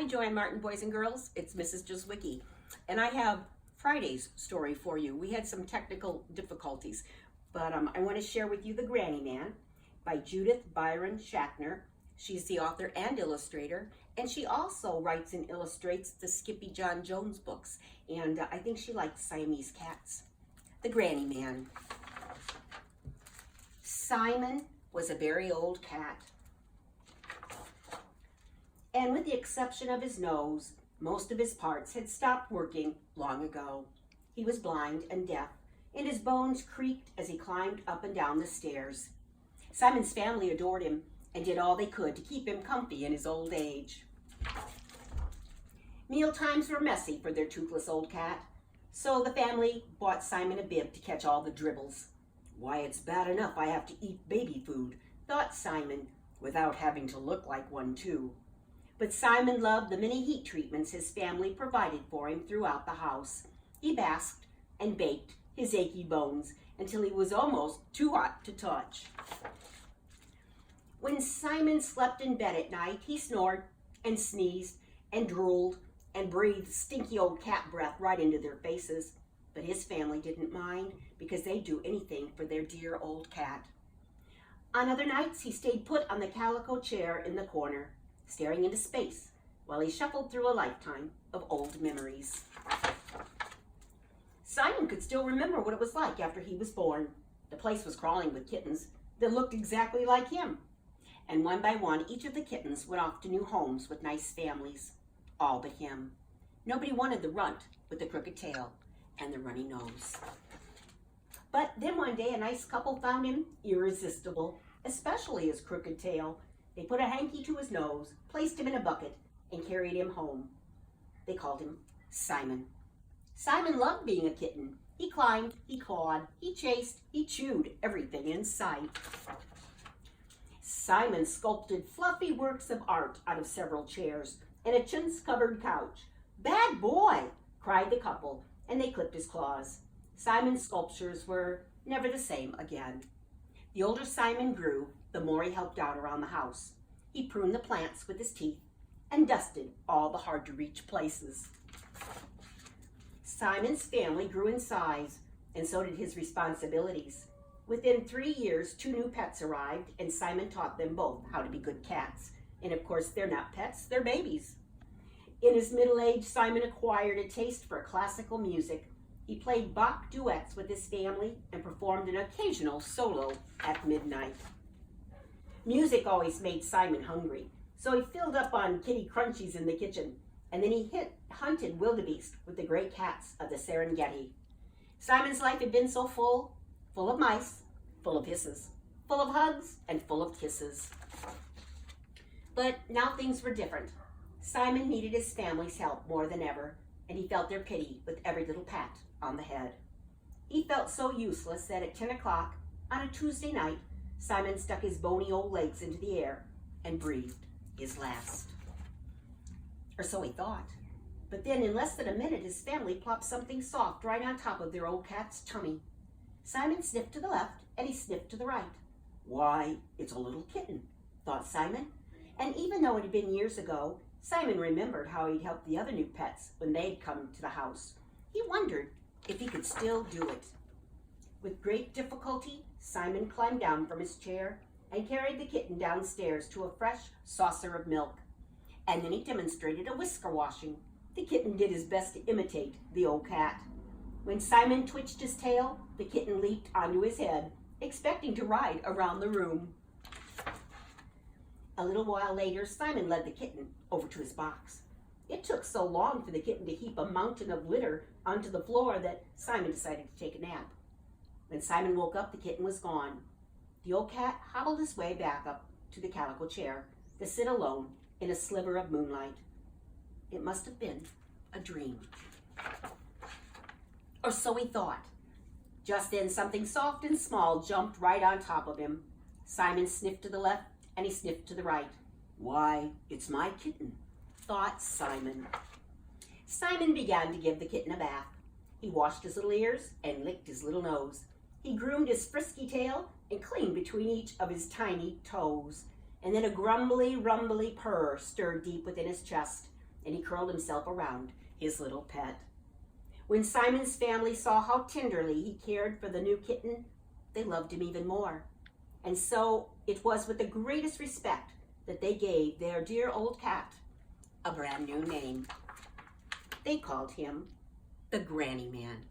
Hi, Joanne Martin, boys and girls. It's Mrs. Juzwicki, and I have Friday's story for you. We had some technical difficulties, but I want to share with you The Grannyman by Judith Byron Shatner. She's the author and illustrator, and she also writes and illustrates the Skippy John Jones books, and I think she likes Siamese cats. The Grannyman. Simon was a very old cat. And with the exception of his nose, most of his parts had stopped working long ago. He was blind and deaf, and his bones creaked as he climbed up and down the stairs. Simon's family adored him and did all they could to keep him comfy in his old age. Meal times were messy for their toothless old cat, so the family bought Simon a bib to catch all the dribbles. Why, it's bad enough I have to eat baby food, thought Simon, without having to look like one too. But Simon loved the many heat treatments his family provided for him throughout the house. He basked and baked his achy bones until he was almost too hot to touch. When Simon slept in bed at night, he snored and sneezed and drooled and breathed stinky old cat breath right into their faces. But his family didn't mind because they'd do anything for their dear old cat. On other nights, he stayed put on the calico chair in the corner, staring into space while he shuffled through a lifetime of old memories. Simon could still remember what it was like after he was born. The place was crawling with kittens that looked exactly like him. And one by one, each of the kittens went off to new homes with nice families. All but him. Nobody wanted the runt with the crooked tail and the runny nose. But then one day, a nice couple found him irresistible, especially his crooked tail. They put a hanky to his nose, placed him in a bucket, and carried him home. They called him Simon. Simon loved being a kitten. He climbed, he clawed, he chased, he chewed everything in sight. Simon sculpted fluffy works of art out of several chairs and a chintz-covered couch. "Bad boy!" cried the couple, and they clipped his claws. Simon's sculptures were never the same again. The older Simon grew, the more he helped out around the house. He pruned the plants with his teeth and dusted all the hard-to-reach places. Simon's family grew in size, and so did his responsibilities. Within 3 years, 2 new pets arrived, and Simon taught them both how to be good cats. And of course, they're not pets, they're babies. In his middle age, Simon acquired a taste for classical music. He played Bach duets with his family and performed an occasional solo at midnight. Music always made Simon hungry, so he filled up on kitty crunchies in the kitchen, and then he hunted wildebeest with the great cats of the Serengeti. Simon's life had been so full of mice, full of hisses, full of hugs, and full of kisses. But now things were different. Simon needed his family's help more than ever, and he felt their pity with every little pat on the head. He felt so useless that at 10 o'clock on a Tuesday night, Simon stuck his bony old legs into the air and breathed his last. Or so he thought. But then in less than a minute, his family plopped something soft right on top of their old cat's tummy. Simon sniffed to the left and he sniffed to the right. Why, it's a little kitten, thought Simon. And even though it had been years ago, Simon remembered how he'd helped the other new pets when they'd come to the house. He wondered if he could still do it. With great difficulty, Simon climbed down from his chair and carried the kitten downstairs to a fresh saucer of milk. And then he demonstrated a whisker washing. The kitten did his best to imitate the old cat. When Simon twitched his tail, the kitten leaped onto his head, expecting to ride around the room. A little while later, Simon led the kitten over to his box. It took so long for the kitten to heap a mountain of litter onto the floor that Simon decided to take a nap. When Simon woke up, the kitten was gone. The old cat hobbled his way back up to the calico chair to sit alone in a sliver of moonlight. It must have been a dream. Or so he thought. Just then, something soft and small jumped right on top of him. Simon sniffed to the left and he sniffed to the right. Why, it's my kitten, thought Simon. Simon began to give the kitten a bath. He washed his little ears and licked his little nose. He groomed his frisky tail and cleaned between each of his tiny toes. And then a grumbly, rumbly purr stirred deep within his chest. and he curled himself around his little pet. When Simon's family saw how tenderly he cared for the new kitten, they loved him even more. And so it was with the greatest respect that they gave their dear old cat a brand new name. They called him the Grannyman.